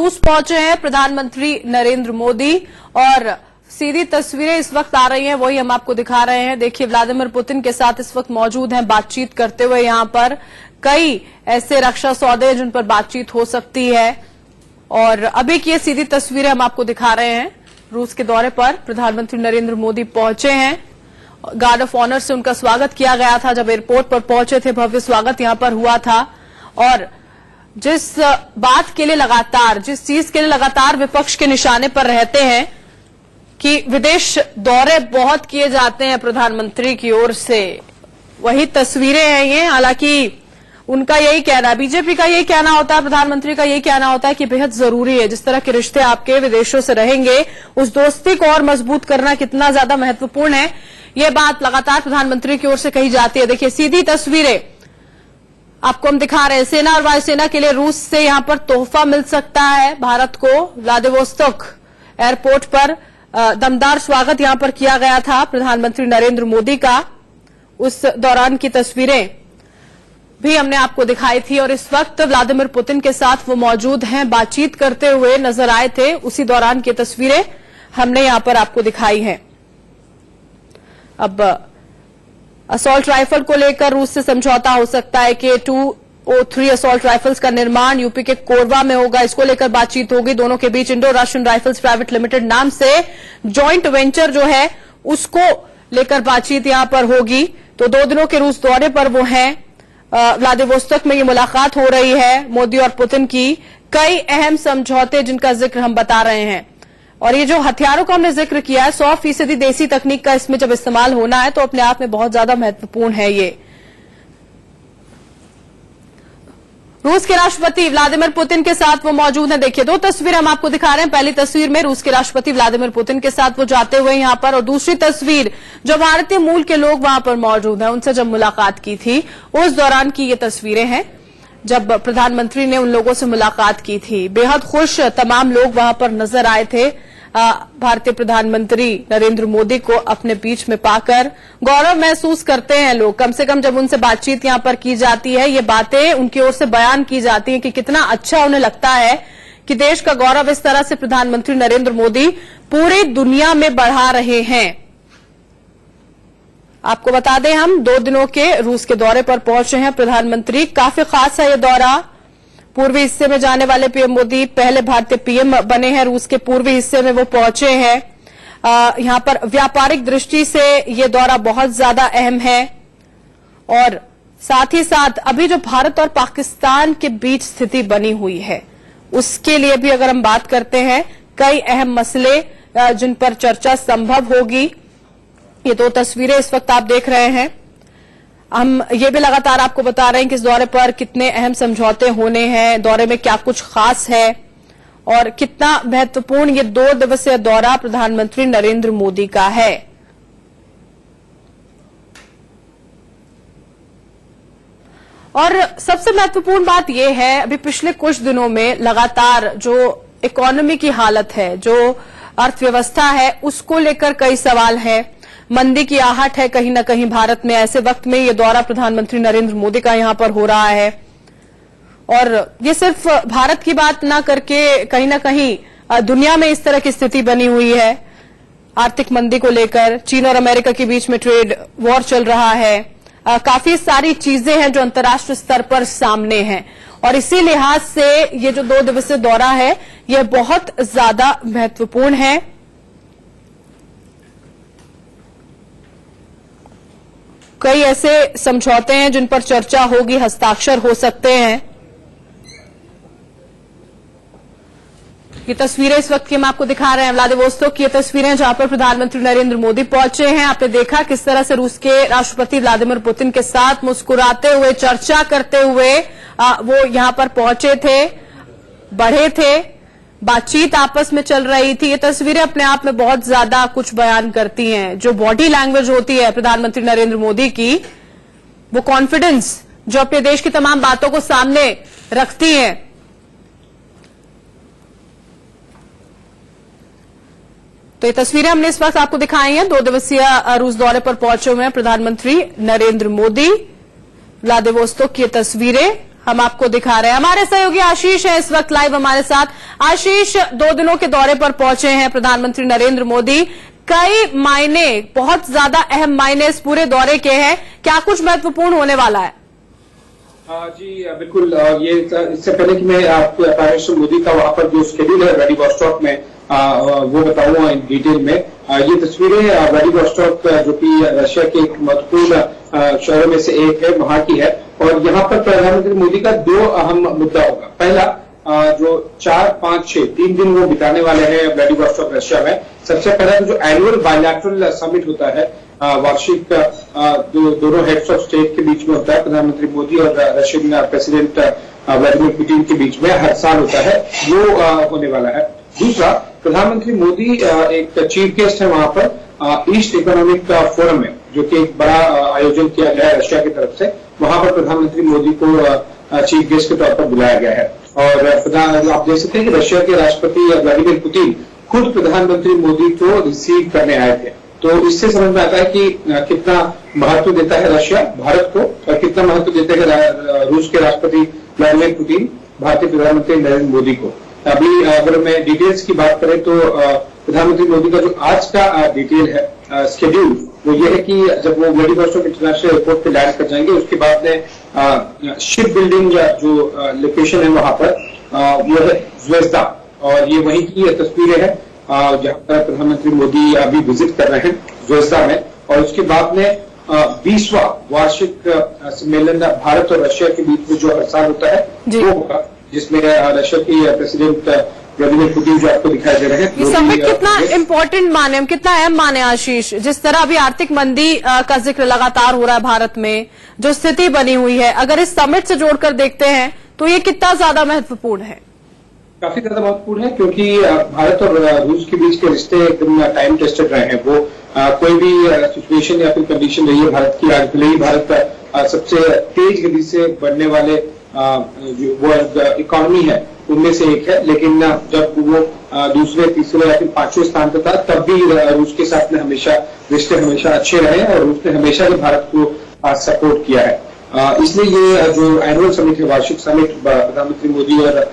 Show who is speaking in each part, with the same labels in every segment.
Speaker 1: रूस पहुंचे हैं प्रधानमंत्री नरेंद्र मोदी और सीधी तस्वीरें इस वक्त आ रही हैं, वही हम आपको दिखा रहे हैं। देखिए, व्लादिमीर पुतिन के साथ इस वक्त मौजूद हैं बातचीत करते हुए। यहां पर कई ऐसे रक्षा सौदे जिन पर बातचीत हो सकती है और अभी की ये सीधी तस्वीरें हम आपको दिखा रहे हैं। रूस के दौरे पर प्रधानमंत्री नरेंद्र मोदी पहुंचे हैं। गार्ड ऑफ ऑनर से उनका स्वागत किया गया था। जब एयरपोर्ट पर पहुंचे थे, भव्य स्वागत यहां पर हुआ था। और जिस बात के लिए लगातार, जिस चीज के लिए लगातार विपक्ष के निशाने पर रहते हैं कि विदेश दौरे बहुत किए जाते हैं प्रधानमंत्री की ओर से, वही तस्वीरें हैं ये। हालांकि उनका यही कहना है, बीजेपी का यही कहना होता है, प्रधानमंत्री का यही कहना होता है कि बेहद जरूरी है। जिस तरह के रिश्ते आपके विदेशों से रहेंगे, उस दोस्ती को और मजबूत करना कितना ज्यादा महत्वपूर्ण है, ये बात लगातार प्रधानमंत्री की ओर से कही जाती है। देखिए, सीधी तस्वीरें आपको हम दिखा रहे हैं। सेना और वायुसेना के लिए रूस से यहां पर तोहफा मिल सकता है भारत को। व्लादिवोस्तोक एयरपोर्ट पर दमदार स्वागत यहां पर किया गया था प्रधानमंत्री नरेंद्र मोदी का। उस दौरान की तस्वीरें भी हमने आपको दिखाई थी और इस वक्त व्लादिमीर पुतिन के साथ वो मौजूद हैं, बातचीत करते हुए नजर आए थे। उसी दौरान की तस्वीरें हमने यहां पर आपको दिखाई हैं। अब असॉल्ट राइफल को लेकर रूस से समझौता हो सकता है कि 203 असॉल्ट राइफल्स का निर्माण यूपी के कोरबा में होगा। इसको लेकर बातचीत होगी। दोनों के बीच Indo Russian rifles private limited नाम से जॉइंट वेंचर जो है उसको लेकर बातचीत यहां पर होगी। तो 2 दिनों के रूस दौरे पर वो हैं। व्लादिवोस्तोक में ये मुलाकात हो रही है मोदी और पुतिन की। कई अहम समझौते जिनका जिक्र हम बता रहे हैं और ये जो हथियारों का हमने जिक्र किया है, 100% देसी तकनीक का इसमें जब इस्तेमाल होना है तो अपने आप में बहुत ज्यादा महत्वपूर्ण है ये। रूस के राष्ट्रपति व्लादिमीर पुतिन के साथ वो मौजूद हैं। देखिए, 2 तस्वीर हम आपको दिखा रहे हैं। पहली तस्वीर में रूस के राष्ट्रपति व्लादिमीर पुतिन के साथ वो जाते हुए यहां पर, और दूसरी तस्वीर जो भारतीय मूल के लोग वहां पर मौजूद हैं, उनसे जब मुलाकात की थी उस दौरान की ये तस्वीरें हैं, जब प्रधानमंत्री ने उन लोगों से मुलाकात की थी। बेहद खुश तमाम लोग वहां पर नजर आए थे। भारतीय प्रधानमंत्री नरेंद्र मोदी को अपने बीच में पाकर गौरव महसूस करते हैं लोग। कम से कम जब उनसे बातचीत यहां पर की जाती है, ये बातें उनकी ओर से बयान की जाती हैं कि कितना अच्छा उन्हें लगता है कि देश का गौरव इस तरह से प्रधानमंत्री नरेंद्र मोदी पूरी दुनिया में बढ़ा रहे हैं। आपको बता दें, हम 2 दिनों के रूस के दौरे पर पहुंचे हैं प्रधानमंत्री। काफी खास है ये दौरा। पूर्वी हिस्से में जाने वाले पीएम मोदी पहले भारतीय पीएम बने हैं। रूस के पूर्वी हिस्से में वो पहुंचे हैं। यहां पर व्यापारिक दृष्टि से ये दौरा बहुत ज्यादा अहम है और साथ ही साथ अभी जो भारत और पाकिस्तान के बीच स्थिति बनी हुई है उसके लिए भी अगर हम बात करते हैं, कई अहम मसले जिन पर चर्चा संभव होगी। ये 2 तस्वीरें इस वक्त आप देख रहे हैं। हम ये भी लगातार आपको बता रहे हैं कि इस दौरे पर कितने अहम समझौते होने हैं, दौरे में क्या कुछ खास है और कितना महत्वपूर्ण ये 2 दिवसीय दौरा प्रधानमंत्री नरेंद्र मोदी का है। और सबसे महत्वपूर्ण बात यह है, अभी पिछले कुछ दिनों में लगातार जो इकोनॉमी की हालत है, जो अर्थव्यवस्था है, उसको लेकर कई सवाल है। मंदी की आहट है कहीं न कहीं भारत में। ऐसे वक्त में ये दौरा प्रधानमंत्री नरेंद्र मोदी का यहां पर हो रहा है और ये सिर्फ भारत की बात ना करके कहीं न कहीं दुनिया में इस तरह की स्थिति बनी हुई है। आर्थिक मंदी को लेकर चीन और अमेरिका के बीच में ट्रेड वॉर चल रहा है। काफी सारी चीजें हैं जो अंतर्राष्ट्रीय स्तर पर सामने हैं और इसी लिहाज से ये जो 2 दिवसीय दौरा है ये बहुत ज्यादा महत्वपूर्ण है। कई ऐसे समझौते हैं जिन पर चर्चा होगी, हस्ताक्षर हो सकते हैं। ये तस्वीरें इस वक्त की हम आपको दिखा रहे हैं व्लादिवोस्तोक की। ये तस्वीरें जहां पर प्रधानमंत्री नरेंद्र मोदी पहुंचे हैं। आपने देखा किस तरह से रूस के राष्ट्रपति व्लादिमीर पुतिन के साथ मुस्कुराते हुए, चर्चा करते हुए वो यहां पर पहुंचे थे, बढ़े थे, बातचीत आपस में चल रही थी। ये तस्वीरें अपने आप में बहुत ज्यादा कुछ बयान करती हैं। जो बॉडी लैंग्वेज होती है प्रधानमंत्री नरेंद्र मोदी की, वो कॉन्फिडेंस जो अपने देश की तमाम बातों को सामने रखती है। तो ये तस्वीरें हमने इस वक्त आपको दिखाई हैं। 2 दिवसीय रूस दौरे पर पहुंचे हुए हैं प्रधानमंत्री नरेंद्र मोदी। व्लादिवोस्तोक की तस्वीरें हम आपको दिखा रहे हैं। हमारे सहयोगी आशीष है इस वक्त लाइव हमारे साथ। आशीष, 2 दिनों के दौरे पर पहुंचे हैं प्रधानमंत्री नरेंद्र मोदी। कई मायने, बहुत ज्यादा अहम मायने इस पूरे दौरे के हैं, क्या कुछ महत्वपूर्ण होने वाला है?
Speaker 2: जी बिल्कुल। ये इससे पहले कि मैं आपको प्राइम मिनिस्टर मोदी का वहां पर जो शेड्यूल है व्लादिवोस्टॉक में वो बताऊंगा इन डिटेल में। ये तस्वीरें व्लादिवोस्टॉक जो कि रशिया के एक महत्वपूर्ण शहरों में से एक है, वहां की है। और यहाँ पर प्रधानमंत्री मोदी का 2 अहम मुद्दा होगा। पहला जो 4, 5, 6 3 दिन वो बिताने वाले हैं व्लादिवोस्टॉक रशिया में। सबसे पहला तो जो एनुअल बायलैटरल समिट होता है, वार्षिक दोनों हेड्स ऑफ स्टेट के बीच में होता है, प्रधानमंत्री मोदी और रशियन प्रेसिडेंट व्लादिमीर पुतिन के बीच में हर साल होता है, वो होने वाला है। दूसरा, प्रधानमंत्री मोदी एक चीफ गेस्ट है वहां पर ईस्ट इकोनॉमिक फोरम में, जो कि एक बड़ा आयोजन किया गया है रशिया की तरफ से। वहां पर प्रधानमंत्री मोदी को चीफ गेस्ट के तौर पर बुलाया गया है। और आप देख सकते हैं कि रशिया के राष्ट्रपति व्लादिमीर पुतिन खुद प्रधानमंत्री मोदी को रिसीव करने आए थे। तो इससे समझ में आता है कि कितना महत्व देता है रशिया भारत को और कितना महत्व देते हैं रूस के राष्ट्रपति व्लादिमीर पुतिन भारतीय प्रधानमंत्री नरेंद्र मोदी को। अभी अगर मैं डिटेल्स की बात करें तो प्रधानमंत्री मोदी का जो आज का डिटेल है शेड्यूल, वो ये है कि जब वो व्लादिवोस्टॉक इंटरनेशनल एयरपोर्ट पे लैंड कर जाएंगे, उसके बाद में शिप बिल्डिंग जो लोकेशन है वहां पर वो है ज़्वेज़दा, और ये वहीं की तस्वीरें हैं जहां पर प्रधानमंत्री मोदी अभी विजिट कर रहे हैं ज़्वेज़दा में। और उसके बाद में 20वां वार्षिक सम्मेलन भारत और रशिया के बीच में जो हर साल होता है वो होगा, जिसमें रशिया की प्रेसिडेंट व्लादिमीर पुतिन जो आपको दिखाई दे रहे हैं।
Speaker 1: ये समिट कितना इम्पोर्टेंट माने, कितना अहम माने आशीष? जिस तरह अभी आर्थिक मंदी का जिक्र लगातार हो रहा है भारत में, जो स्थिति बनी हुई है, अगर इस समिट से जोड़कर देखते हैं तो ये कितना ज्यादा महत्वपूर्ण है?
Speaker 2: काफी ज्यादा महत्वपूर्ण है, क्योंकि भारत और रूस के बीच के रिश्ते एकदम टाइम टेस्टेड रहे हैं। वो कोई भी सिचुएशन या फिर कंडीशन रही है भारत की, आज भले ही भारत सबसे तेज गति से बढ़ने वाले वो इकोनॉमी है उनमें से एक है, लेकिन जब वो दूसरे, तीसरे या फिर 5वें स्थान पर था, तब भी रूस के साथ में हमेशा रिश्ते हमेशा अच्छे रहे और रूस ने हमेशा ही भारत को सपोर्ट किया है। इसलिए ये जो एनुअल समिट है, वार्षिक समिट प्रधानमंत्री मोदी और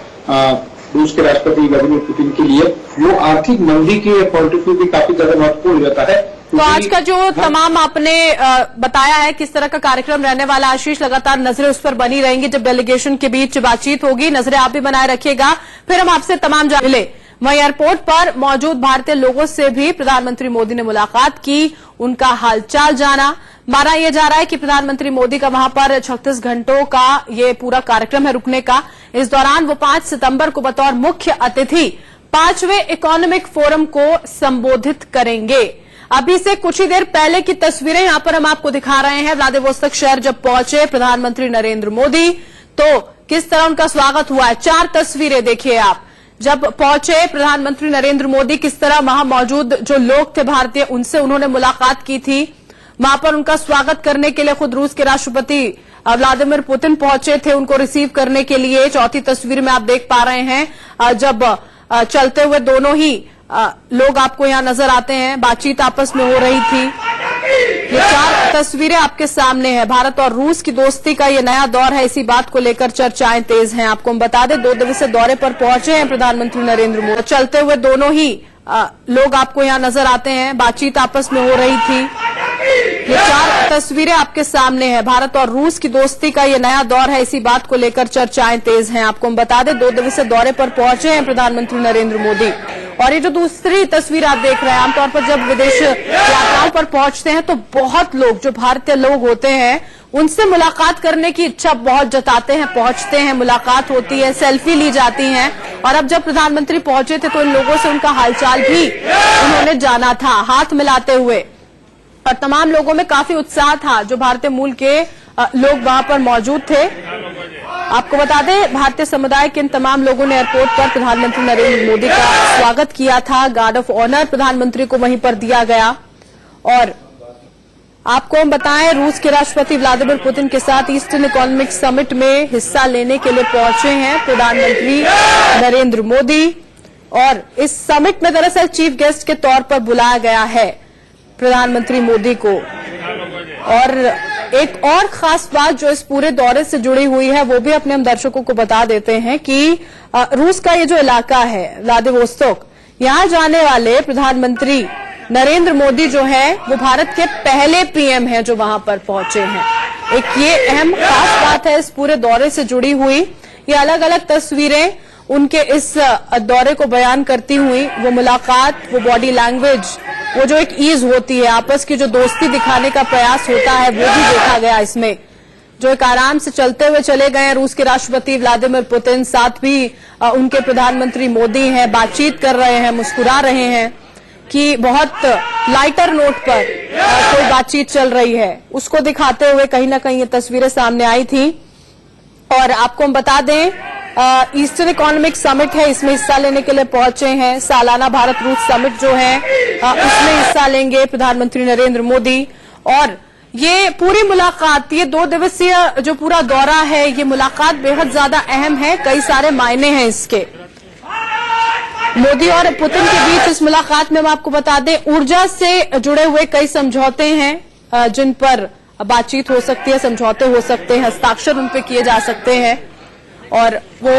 Speaker 2: रूस के राष्ट्रपति व्लादिमीर पुतिन के लिए, वो आर्थिक मंदी के पॉइंट ऑफ व्यू भी काफी ज्यादा महत्वपूर्ण हो जाता है।
Speaker 1: तो आज का जो तमाम आपने बताया है किस तरह का कार्यक्रम रहने वाला, आशीष, लगातार नजरें उस पर बनी रहेंगी। जब डेलीगेशन के बीच बातचीत होगी, नजरें आप भी बनाए रखिएगा। फिर हम आपसे तमाम मिले। वहीं एयरपोर्ट पर मौजूद भारतीय लोगों से भी प्रधानमंत्री मोदी ने मुलाकात की, उनका हालचाल जाना। माना यह जा रहा है कि प्रधानमंत्री मोदी का वहां पर 36 घंटों का ये पूरा कार्यक्रम है रुकने का। इस दौरान वो 5 सितंबर को बतौर मुख्य अतिथि 5वें इकोनॉमिक फोरम को संबोधित करेंगे। अभी से कुछ ही देर पहले की तस्वीरें यहां पर हम आपको दिखा रहे हैं। व्लादिवोस्तोक शहर जब पहुंचे प्रधानमंत्री नरेंद्र मोदी, तो किस तरह उनका स्वागत हुआ है। 4 तस्वीरें देखिए आप। जब पहुंचे प्रधानमंत्री नरेंद्र मोदी, किस तरह वहां मौजूद जो लोग थे भारतीय, उनसे उन्होंने मुलाकात की थी। वहां पर उनका स्वागत करने के लिए खुद रूस के राष्ट्रपति व्लादिमीर पुतिन पहुंचे थे उनको रिसीव करने के लिए। चौथी तस्वीर में आप देख पा रहे हैं जब चलते हुए दोनों ही लोग आपको यहां नजर आते हैं, बातचीत आपस में हो रही थी। ये 4 तस्वीरें आपके सामने है। भारत और रूस की दोस्ती का ये नया दौर है, इसी बात को लेकर चर्चाएं तेज हैं। आपको हम बता दें 2 दिवसीय दौरे पर पहुंचे हैं प्रधानमंत्री नरेंद्र मोदी। चलते हुए दोनों ही लोग आपको यहां नजर आते हैं, बातचीत आपस में हो रही थी। ये 4 तस्वीरें आपके सामने है। भारत और रूस की दोस्ती का ये नया दौर है, इसी बात को लेकर चर्चाएं तेज हैं। आपको हम बता दें 2 दिवसीय दौरे पर पहुंचे हैं प्रधानमंत्री नरेंद्र मोदी। और ये जो दूसरी तस्वीर आप देख रहे हैं, आमतौर पर जब विदेश यात्राओं पर पहुंचते हैं तो बहुत लोग, जो भारतीय लोग होते हैं, उनसे मुलाकात करने की इच्छा बहुत जताते हैं, पहुंचते हैं, मुलाकात होती है, सेल्फी ली जाती है। और अब जब प्रधानमंत्री पहुंचे थे तो इन लोगों से उनका हालचाल भी उन्होंने जाना था, हाथ मिलाते हुए। और तमाम लोगों में काफी उत्साह था, जो भारतीय मूल के लोग वहां पर मौजूद थे। आपको बता दें भारतीय समुदाय के इन तमाम लोगों ने एयरपोर्ट पर प्रधानमंत्री नरेंद्र मोदी का स्वागत किया था। गार्ड ऑफ ऑनर प्रधानमंत्री को वहीं पर दिया गया। और आपको हम बताएं रूस के राष्ट्रपति व्लादिमीर पुतिन के साथ ईस्टर्न इकोनॉमिक समिट में हिस्सा लेने के लिए पहुंचे हैं प्रधानमंत्री नरेंद्र मोदी। और इस समिट में दरअसल चीफ गेस्ट के तौर पर बुलाया गया है प्रधानमंत्री मोदी को। और एक और खास बात जो इस पूरे दौरे से जुड़ी हुई है वो भी अपने हम दर्शकों को बता देते हैं कि रूस का ये जो इलाका है व्लादिवोस्तोक, यहां जाने वाले प्रधानमंत्री नरेंद्र मोदी जो है वो भारत के पहले पीएम हैं जो वहां पर पहुंचे हैं। एक ये अहम खास बात है इस पूरे दौरे से जुड़ी हुई। ये अलग अलग तस्वीरें उनके इस दौरे को बयान करती हुई, वो मुलाकात, वो बॉडी लैंग्वेज, वो जो एक ईज होती है, आपस की जो दोस्ती दिखाने का प्रयास होता है, वो भी देखा गया इसमें। जो एक आराम से चलते हुए चले गए हैं रूस के राष्ट्रपति व्लादिमीर पुतिन, साथ भी उनके प्रधानमंत्री मोदी हैं, बातचीत कर रहे हैं, मुस्कुरा रहे हैं कि बहुत लाइटर नोट पर कोई बातचीत चल रही है, उसको दिखाते हुए कहीं ना कहीं ये तस्वीरें सामने आई थी। और आपको हम बता दें, ईस्टर्न इकोनॉमिक समिट है, इसमें हिस्सा लेने के लिए पहुंचे हैं। सालाना भारत रूस समिट जो है उसमें हिस्सा लेंगे प्रधानमंत्री नरेंद्र मोदी। और ये पूरी मुलाकात, ये 2 दिवसीय जो पूरा दौरा है, ये मुलाकात बेहद ज्यादा अहम है, कई सारे मायने हैं इसके। मोदी और पुतिन के बीच इस मुलाकात में हम आपको बता दें, ऊर्जा से जुड़े हुए कई समझौते हैं जिन पर बातचीत हो सकती है, समझौते हो सकते हैं, हस्ताक्षर उन पे किए जा सकते हैं। और वो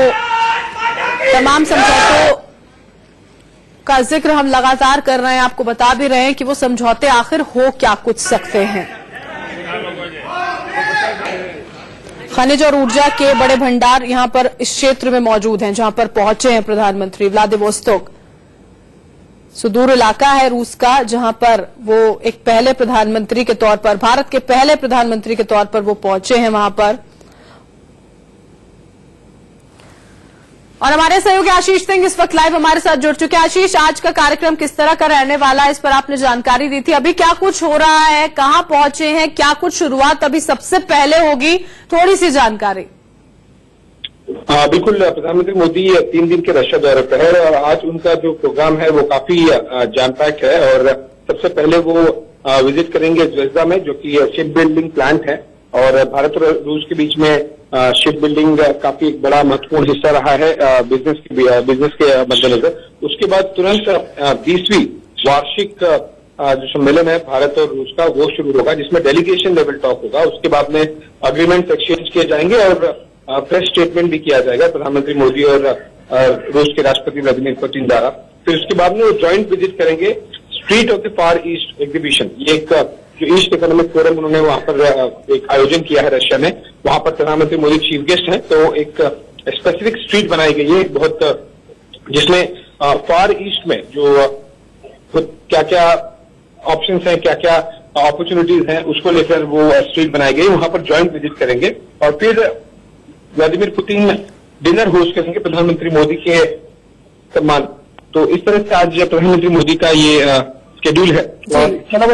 Speaker 1: तमाम समझौतों का जिक्र हम लगातार कर रहे हैं, आपको बता भी रहे हैं कि वो समझौते आखिर हो क्या कुछ सकते हैं। खनिज और ऊर्जा के बड़े भंडार यहां पर इस क्षेत्र में मौजूद हैं जहां पर पहुंचे हैं प्रधानमंत्री। व्लादिवोस्तोक सुदूर इलाका है रूस का, जहां पर वो एक पहले प्रधानमंत्री के तौर पर, भारत के पहले प्रधानमंत्री के तौर पर वो पहुंचे हैं वहां पर। और हमारे सहयोगी आशीष सिंह इस वक्त लाइव हमारे साथ जुड़ चुके हैं। आशीष, आज का कार्यक्रम किस तरह का रहने वाला है, इस पर आपने जानकारी दी थी, अभी क्या कुछ हो रहा है, कहां पहुंचे हैं, क्या कुछ शुरुआत अभी सबसे पहले होगी, थोड़ी सी जानकारी।
Speaker 3: बिल्कुल, प्रधानमंत्री मोदी 3 दिन के रशिया दौरे पर है और आज उनका जो प्रोग्राम है वो काफी जैम पैक है। और सबसे पहले वो विजिट करेंगे ज्वेजदा में, जो कि शिप बिल्डिंग प्लांट है। और भारत और रूस के बीच में शिप बिल्डिंग काफी एक बड़ा महत्वपूर्ण हिस्सा रहा है बिजनेस के मद्देनजर। उसके बाद तुरंत 20वीं वार्षिक जो सम्मेलन है भारत और रूस का, वो शुरू होगा, जिसमें डेलीगेशन लेवल टॉक होगा। उसके बाद में अग्रीमेंट एक्सचेंज किए जाएंगे और प्रेस स्टेटमेंट भी किया जाएगा प्रधानमंत्री मोदी और रूस के राष्ट्रपति व्लादिमीर पुतिन द्वारा। फिर उसके बाद में वो ज्वाइंट विजिट करेंगे street of the far east exhibition. ये एक जो ईस्ट इकोनॉमिक फोरम उन्होंने वहां पर एक आयोजन किया है रशिया में, वहां पर प्रधानमंत्री मोदी चीफ गेस्ट हैं। तो एक स्पेसिफिक स्ट्रीट बनाई गई है बहुत, जिसमें फार ईस्ट में जो क्या क्या ऑप्शंस हैं, क्या क्या अपॉर्चुनिटीज हैं, उसको लेकर वो स्ट्रीट बनाई गई। वहां पर ज्वाइंट विजिट करेंगे और फिर व्लादिमीर पुतिन डिनर होस्ट करेंगे प्रधानमंत्री मोदी के सम्मान। तो इस तरह से आज प्रधानमंत्री मोदी का ये शेड्यूल है। और इसके अलावा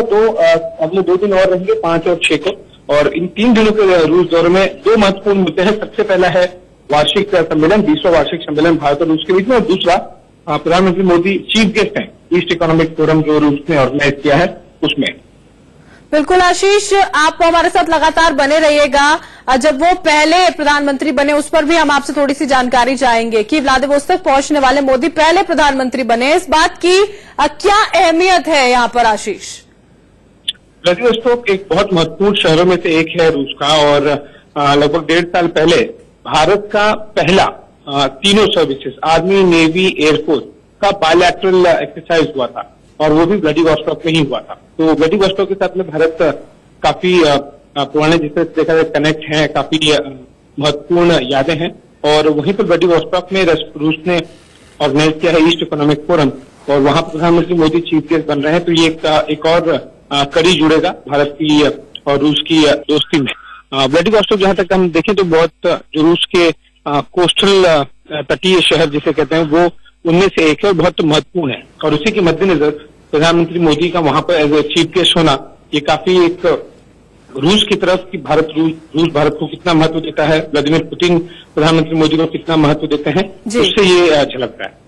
Speaker 3: अगले 2 दिन और रहेंगे, 5 और 6 को। और इन 3 दिनों के रूस दौरे में 2 महत्वपूर्ण मुद्दे हैं। सबसे पहला है वार्षिक सम्मेलन, 20वां वार्षिक सम्मेलन भारत और रूस के बीच में। और दूसरा, प्रधानमंत्री मोदी चीफ गेस्ट हैं ईस्ट इकोनॉमिक फोरम जो रूस ने ऑर्गेनाइज किया है उसमें।
Speaker 1: बिल्कुल आशीष, आप हमारे साथ लगातार बने रहिएगा। जब वो पहले प्रधानमंत्री बने उस पर भी हम आपसे थोड़ी सी जानकारी चाहेंगे कि व्लादिवोस्तोक पहुंचने वाले मोदी पहले प्रधानमंत्री बने, इस बात की क्या अहमियत है यहाँ पर आशीष?
Speaker 3: व्लादिवोस्तोक एक बहुत महत्वपूर्ण शहरों में से एक है रूस का। और लगभग 1.5 साल पहले भारत का पहला तीनों सर्विसेज, आर्मी, नेवी, एयरफोर्स का बायलैटरल एक्सरसाइज हुआ था और वो भी व्लादिवोस्तोक में ही हुआ था। तो व्लादिवोस्तोक के साथ में भारत काफी पुराने, जिसे देखा जाए, कनेक्ट है, काफी महत्वपूर्ण यादें हैं। और वहीं पर व्लादिवोस्तोक में रूस ने ऑर्गेनाइज किया है ईस्ट इकोनॉमिक फोरम और वहां पर प्रधानमंत्री मोदी चीफ गेस्ट बन रहे हैं। तो ये एक और कड़ी जुड़ेगा भारत की और रूस की दोस्ती में। व्लादिवोस्तोक जहां तक हम देखें तो बहुत जो रूस के कोस्टल तटीय शहर जिसे कहते हैं वो उनमें से एक है और बहुत महत्वपूर्ण है। और उसी के मद्देनजर प्रधानमंत्री मोदी का वहां पर एज ए चीफ गेस्ट होना, ये काफी एक रूस की तरफ की रूस भारत को कितना महत्व देता है, व्लादिमीर पुतिन प्रधानमंत्री मोदी को कितना महत्व देते हैं, उससे ये झलकता है।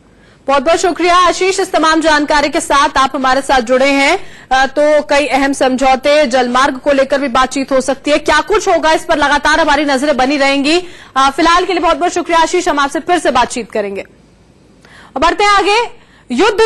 Speaker 1: बहुत बहुत शुक्रिया आशीष, इस तमाम जानकारी के साथ आप हमारे साथ जुड़े हैं। तो कई अहम समझौते, जलमार्ग को लेकर भी बातचीत हो सकती है, क्या कुछ होगा इस पर लगातार हमारी नजरें बनी रहेंगी। फिलहाल के लिए बहुत बहुत शुक्रिया आशीष, हम आपसे फिर से बातचीत करेंगे। बढ़ते हैं आगे। युद्ध